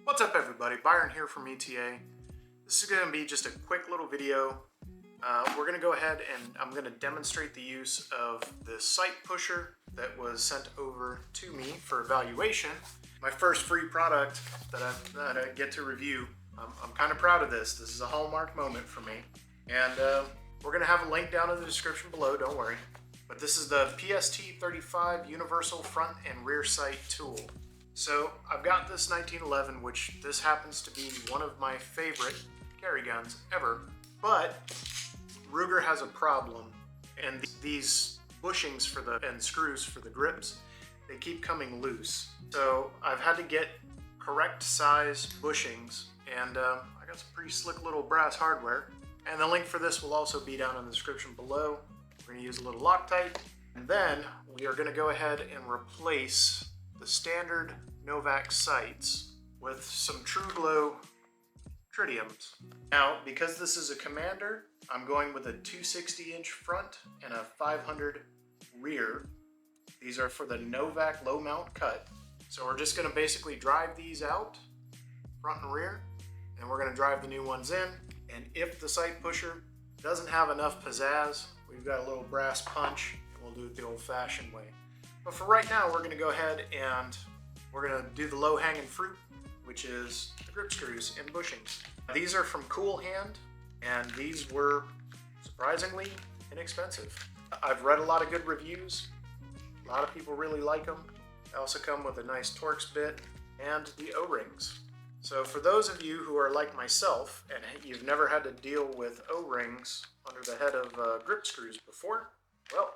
What's up everybody, Byron here from ETA. This is going to be just a quick little video. We're going to go ahead and I'm going to demonstrate the use of the sight pusher that was sent over to me for evaluation. My first free product that I get to review. I'm kind of proud of this. This is a hallmark moment for me. And we're going to have a link down in the description below, don't worry. But this is the PST-35 Universal Front and Rear Sight Tool. So I've got this 1911, which this happens to be one of my favorite carry guns ever, but Ruger has a problem, and these bushings for and screws for the grips, they keep coming loose. So I've had to get correct size bushings, and I got some pretty slick little brass hardware. And the link for this will also be down in the description below. We're going to use a little Loctite, and then we are going to go ahead and replace the standard Novak sights with some True Glow tritiums. Now, because this is a Commander, I'm going with a 260-inch front and a 500 rear. These are for the Novak low mount cut. So we're just going to basically drive these out, front and rear, and we're going to drive the new ones in. And if the sight pusher doesn't have enough pizzazz, we've got a little brass punch, and we'll do it the old-fashioned way. But for right now, we're going to go ahead and we're going to do the low-hanging fruit, which is the grip screws and bushings. These are from Cool Hand, and these were surprisingly inexpensive. I've read a lot of good reviews. A lot of people really like them. They also come with a nice Torx bit and the O-rings. So for those of you who are like myself and you've never had to deal with O-rings under the head of grip screws before, well,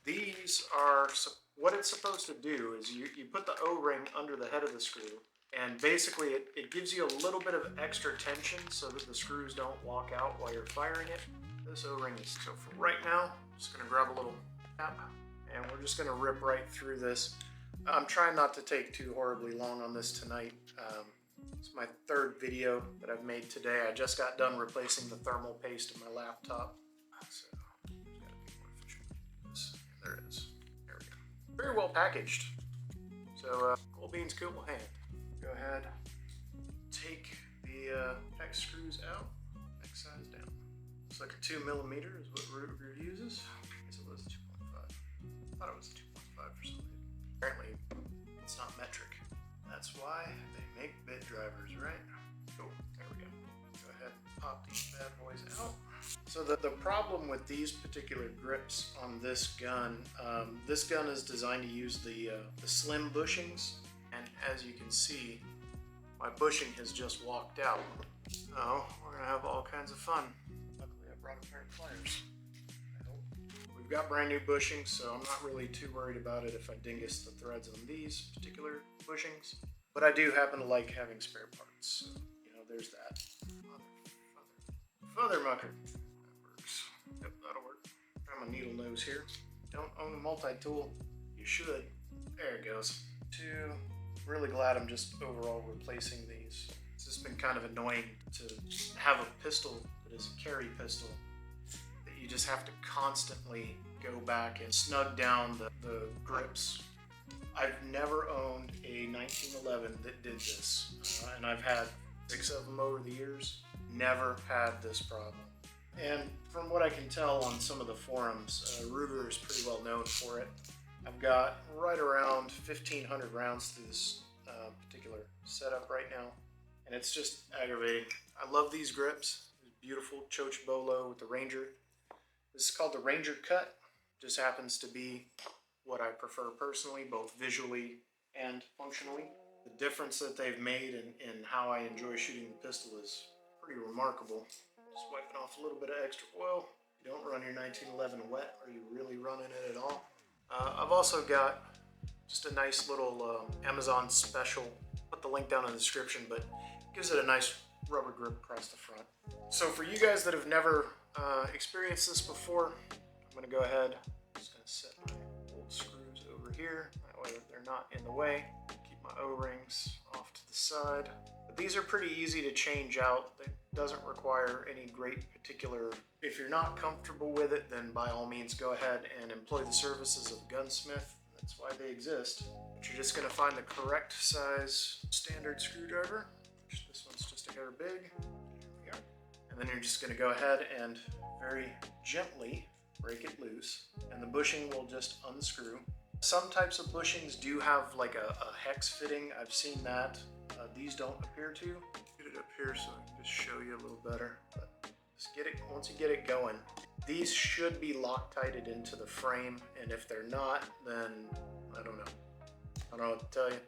these are what it's supposed to do is you put the O-ring under the head of the screw, and basically it gives you a little bit of extra tension so that the screws don't walk out while you're firing it. This O-ring is, so for right now, I'm just going to grab a little cap, and we're just going to rip right through this. I'm trying not to take too horribly long on this tonight. It's my third video that I've made today. I just got done replacing the thermal paste in my laptop. So, gotta be more efficient with this. There it is. There we go. Very well packaged. So, Cool Beans, Cool Hand. Go ahead, take the hex screws out, next size down. Looks like a 2mm is what Ruger uses. I guess it was 2.5. I thought it was 2.5 for some reason. Apparently, it's not metric. That's why they make bit drivers, right? Cool, there we go. Go ahead and pop these bad boys out. So the problem with these particular grips on this gun is designed to use the slim bushings, and as you can see, my bushing has just walked out. So we're gonna have all kinds of fun. Luckily I brought a pair of pliers. We've got brand new bushings, so I'm not really too worried about it if I dingus the threads on these particular bushings. But I do happen to like having spare parts, so, you know, there's that. Father mucker. That works. Yep, that'll work. Try my needle nose here. Don't own a multi-tool. You should. There it goes. Really glad I'm just overall replacing these. It's just been kind of annoying to have a pistol that is a carry pistol that you just have to constantly go back and snug down the grips. I've never owned a 1911 that did this, and I've had 6 of them over the years. Never had this problem. And from what I can tell on some of the forums, Ruger is pretty well known for it. I've got right around 1,500 rounds through this particular setup right now, and it's just aggravating. I love these grips. Beautiful Chocobolo with the Ranger. This is called the Ranger Cut. Just happens to be what I prefer personally, both visually and functionally. The difference that they've made in how I enjoy shooting the pistol is pretty remarkable. Just wiping off a little bit of extra oil. You don't run your 1911 wet, or you really running it at all. I've also got just a nice little Amazon special. Put the link down in the description, but it gives it a nice rubber grip across the front. So for you guys that have never experienced this before, I'm going to go ahead. I'm just going to set my old screws over here. That way they're not in the way. Keep my O-rings off to the side. But these are pretty easy to change out. It doesn't require any great particular. If you're not comfortable with it, then by all means go ahead and employ the services of a gunsmith. That's why they exist. But you're just going to find the correct size standard screwdriver, hair big. Here we are. And then you're just going to go ahead and very gently break it loose, and the bushing will just unscrew. Some types of bushings do have like a hex fitting. I've seen that. These don't appear to. Get it up here so I can just show you a little better. But just get it, once you get it going, these should be Loctited into the frame, and if they're not, then I don't know. I don't know what to tell you.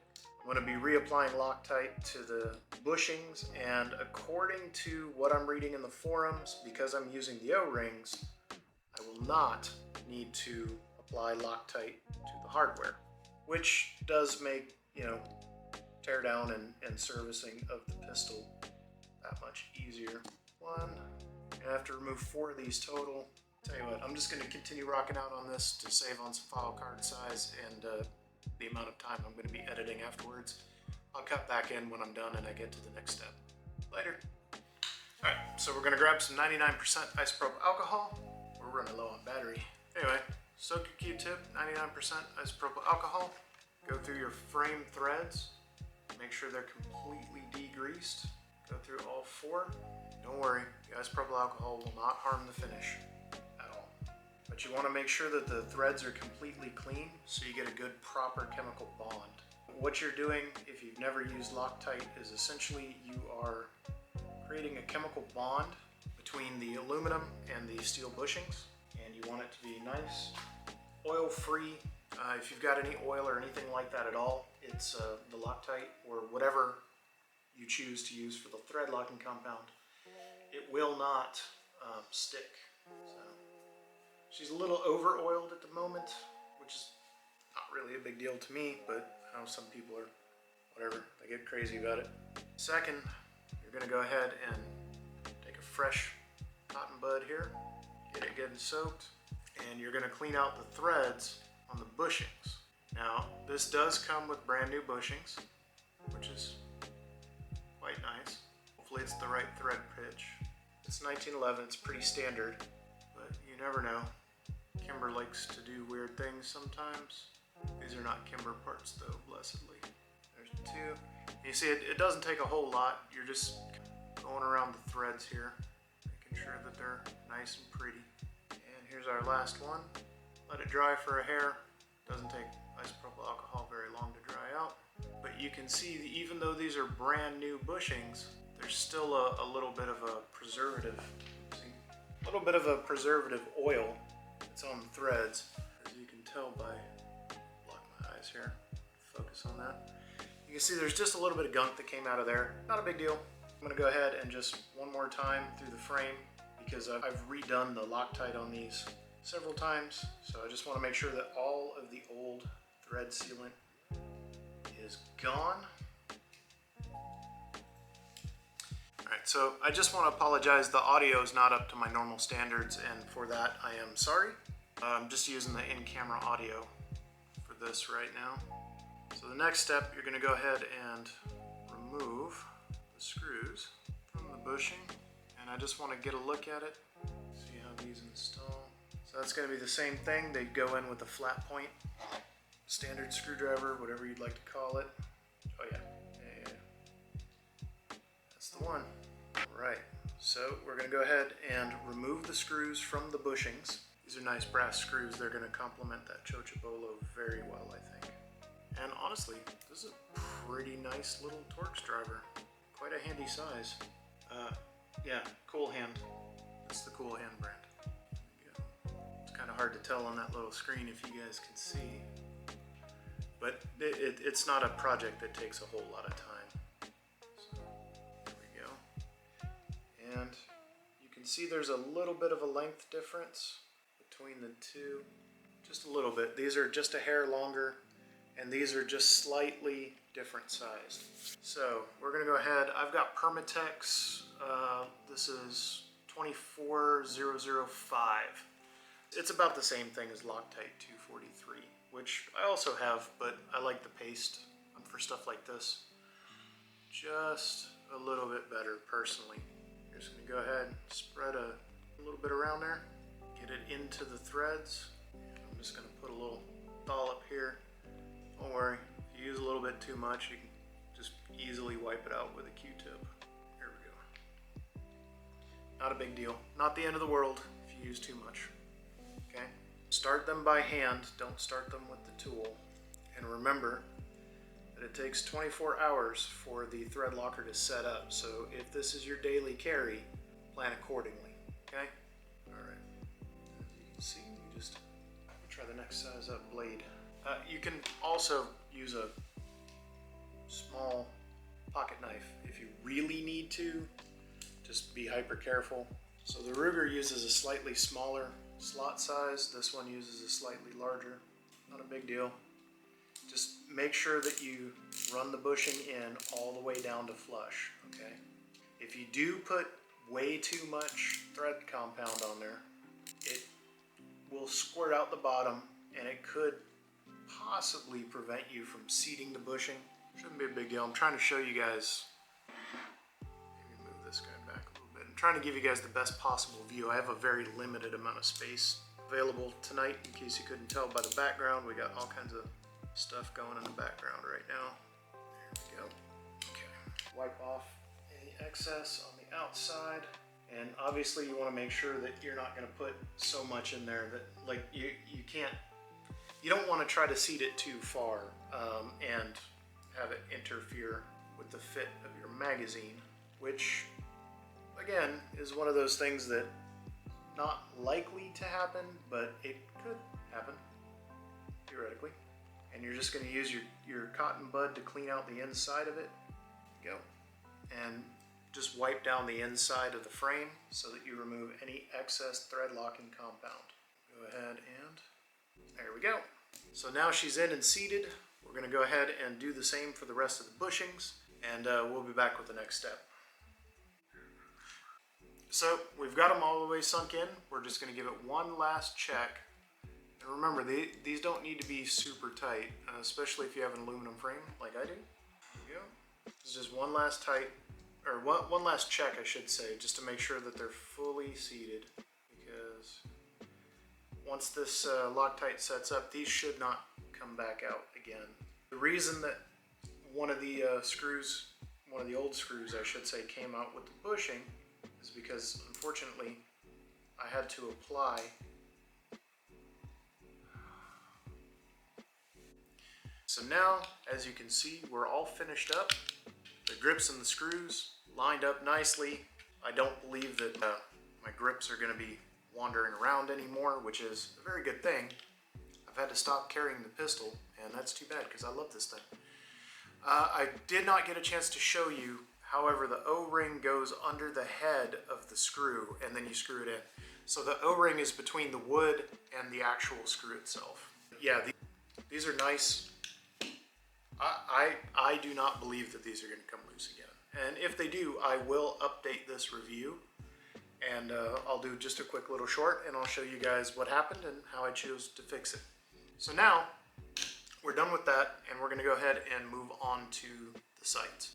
I'm going to be reapplying Loctite to the bushings, and according to what I'm reading in the forums, because I'm using the O-rings, I will not need to apply Loctite to the hardware, which does make, you know, tear down and servicing of the pistol that much easier. I have to remove 4 of these total. Tell you what, I'm just going to continue rocking out on this to save on some file card size and the amount of time I'm going to be editing afterwards. I'll cut back in when I'm done and I get to the next step. Later. Alright, so we're going to grab some 99% isopropyl alcohol. We're running low on battery. Anyway, soak your Q-tip, 99% isopropyl alcohol. Go through your frame threads. Make sure they're completely degreased. Go through all 4. Don't worry, the isopropyl alcohol will not harm the finish at all. But you want to make sure that the threads are completely clean so you get a good proper chemical bond. What you're doing, if you've never used Loctite, is essentially you are creating a chemical bond between the aluminum and the steel bushings, and you want it to be nice, oil-free. If you've got any oil or anything like that at all, it's the Loctite or whatever you choose to use for the thread locking compound. It will not stick. So she's a little over oiled at the moment, which is not really a big deal to me, but I know some people are whatever, they get crazy about it. Second, you're going to go ahead and take a fresh cotton bud here, get it getting soaked, and you're going to clean out the threads on the bushings. Now, this does come with brand new bushings, which is quite nice. Hopefully it's the right thread pitch. It's 1911, it's pretty standard, but you never know. Kimber likes to do weird things sometimes. These are not Kimber parts though, blessedly. There's 2. You see, it doesn't take a whole lot. You're just going around the threads here, making sure that they're nice and pretty. And here's our last one. Let it dry for a hair. Doesn't take isopropyl alcohol very long to dry out. But you can see that even though these are brand new bushings, there's still a little bit of a preservative. See? A little bit of a preservative oil that's on the threads. As you can tell by, block my eyes here, focus on that. You can see there's just a little bit of gunk that came out of there. Not a big deal. I'm going to go ahead and just one more time through the frame because I've redone the Loctite on these several times. So I just want to make sure that all of the old thread sealant is gone. Alright, so I just want to apologize. The audio is not up to my normal standards, and for that I am sorry. I'm just using the in-camera audio for this right now. So the next step, you're going to go ahead and remove the screws from the bushing, and I just want to get a look at it, see how these install. So that's going to be the same thing. They go in with a flat point standard screwdriver, whatever you'd like to call it. Oh yeah, that's the one. Alright, so we're going to go ahead and remove the screws from the bushings. These are nice brass screws. They're going to complement that Chocobolo very well, I think. And honestly, this is a pretty nice little Torx driver. Quite a handy size. Yeah, Cool Hand. That's the Cool Hand brand. There we go. It's kind of hard to tell on that little screen if you guys can see. But it's not a project that takes a whole lot of time. So, there we go. And you can see there's a little bit of a length difference between the two. Just a little bit. These are just a hair longer, and these are just slightly different sized. So we're going to go ahead. I've got Permatex. This is 24005. It's about the same thing as Loctite 243, which I also have, but I like the paste for stuff like this just a little bit better personally. You're just going to go ahead and spread a little bit around there, get it into the threads. I'm just going to put a little dollop here. Don't worry, if you use a little bit too much, you can just easily wipe it out with a Q-tip. There we Not a big deal. Not the end of the world if you use too much. Okay? Start them by hand. Don't start them with the tool. And remember that it takes 24 hours for the thread locker to set up. So if this is your daily carry, plan accordingly. Okay? Alright. As you can see, you just try the next size up blade. You can also use a small pocket knife if you really need to. Just be hyper careful. So the Ruger uses a slightly smaller slot size. This one uses a slightly larger. Not a big deal. Just make sure that you run the bushing in all the way down to flush, okay? If you do put way too much thread compound on there, it will squirt out the bottom and it could possibly prevent you from seating the bushing. Shouldn't be a big deal. I'm trying to show you guys. Maybe move this guy back a little bit. I'm trying to give you guys the best possible view. I have a very limited amount of space available tonight. In case you couldn't tell by the background, we got all kinds of stuff going in the background right now. There we go. Okay. Wipe off any excess on the outside. And obviously you want to make sure that you're not going to put so much in there that like you don't want to try to seat it too far and have it interfere with the fit of your magazine, which again is one of those things that not likely to happen, but it could happen theoretically. And you're just going to use your cotton bud to clean out the inside of it. Go. And just wipe down the inside of the frame so that you remove any excess thread locking compound. Go ahead and there we go. So now she's in and seated. We're going to go ahead and do the same for the rest of the bushings, and we'll be back with the next step. So we've got them all the way sunk in. We're just going to give it one last check. And remember, these don't need to be super tight, especially if you have an aluminum frame like I do. There you go. This is just one last one last check, I should say, just to make sure that they're fully seated. Because once this Loctite sets up, these should not come back out again. The reason that one of the old screws, I should say, came out with the bushing is because, unfortunately, I had to apply So now, as you can see, we're all finished up. The grips and the screws lined up nicely. I don't believe that my grips are going to be wandering around anymore, which is a very good thing. I've had to stop carrying the pistol, and that's too bad because I love this thing. I did not get a chance to show you, however, the O-ring goes under the head of the screw, and then you screw it in. So the O-ring is between the wood and the actual screw itself. Yeah, these are nice. I do not believe that these are going to come loose again. And if they do, I will update this review. And I'll do just a quick little short, and I'll show you guys what happened and how I chose to fix it. So now, we're done with that, and we're going to go ahead and move on to the sights.